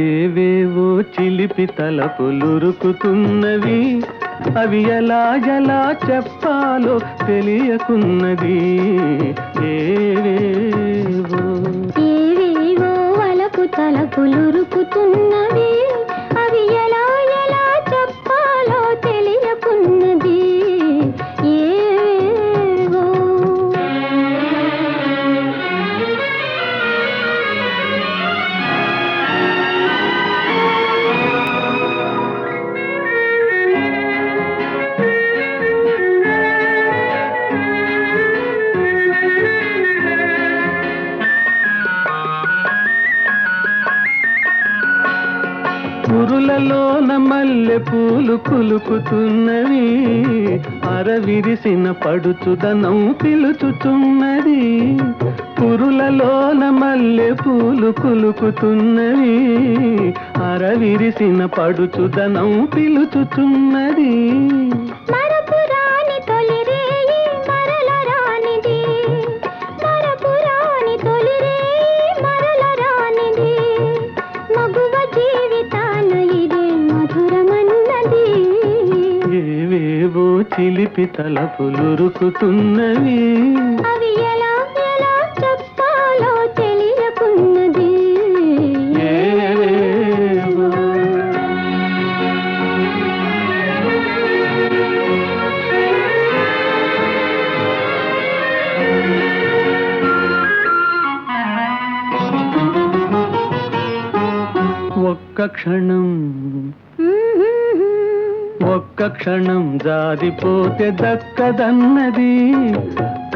ఏవేవో చిలిపి తలపులురుకుతున్నవి, అవి ఎలా ఎలా చెప్పాలో తెలియకున్నది. ఏవేవో ఏవేవో వలపు తలపులురుకుతున్నవి, అవి ఎలా ఎలా చెప్పాలో తెలియకున్నది. ఏవేవో పురులలోన మల్లె పూలు కులుకుతున్నవి, అరవిరిసిన పడుచుదనం పిలుచుతున్నది. పురులలోన మల్లె పూలు కులుకుతున్నవి, అరవిరిసిన పడుచుదనం పిలుచుతున్నది. మరపురాని తొలి రేయి మరల రానిది, మరపురాని తొలి రేయి మరల రానిది, మగువ జీవితాన ఇదే మధురమన్నది. ఏవేవో చిలిపి తలపులురుకుతున్నవి, అవి ఎలా ఎలా చెప్పాలో తెలియకున్నది. ఏవేవో ఒక్క క్షణం ఒక్క క్షణం జారిపోతే దక్కదన్నది,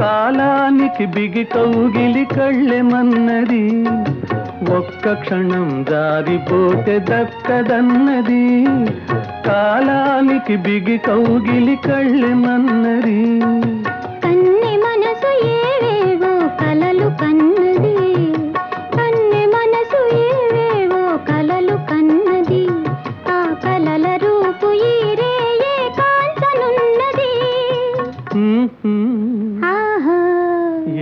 కాలానికి బిగి కౌగిలి కళ్ళెమన్నది. ఒక్క క్షణం జారిపోతే దక్కదన్నది, కాలానికి బిగి కౌగిలి కళ్ళెమన్నది. కన్నె మనసు ఏవేవో కలలు కన్నది, కన్నె మనసు ఏవేవో కలలు కన్నది, ఆ కలల రూపు ఈ రేయే కాంచనున్నది. ఆహా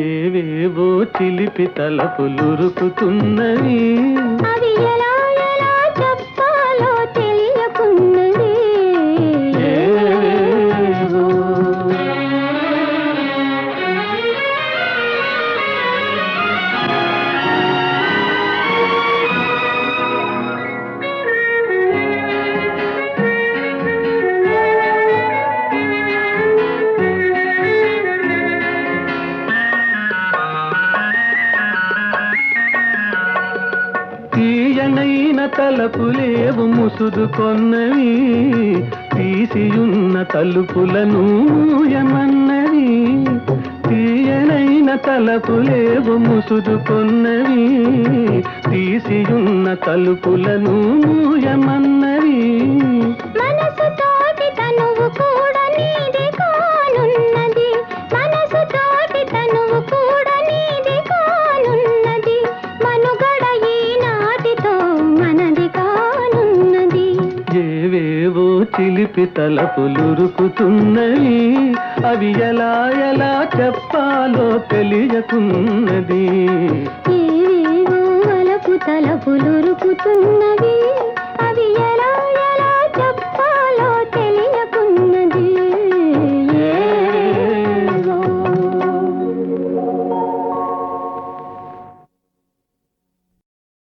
ఏవేవో చిలిపి తలపులురుకుతున్నవి, అవి ఎలా ఎలా చెప్పాలో తెలియకున్నది. ఏవేవో తీయనైన తలపులేవు ముసుదుకొన్నవి, తీసియున్న తలుపులను మూయమన్నవి. తీయనైన తలపులేవు ముసుదుకొన్నవి, తీసియున్న తలుపులను మూయమన్నవి. మనసు తోటి తనువు కూడా నీది కానున్నది, మనసు తోటి తనువు కూడా నీది కానున్నది, మనుగడ ఈనాటితో మనది కానున్నది. ఏవేవో చిలిపి తలపులురుకుతున్నవి, అవి ఎలా ఎలా చెప్పాలో తెలియకున్నది. ఏవేవో వలపు తలపులురుకుతున్నవి.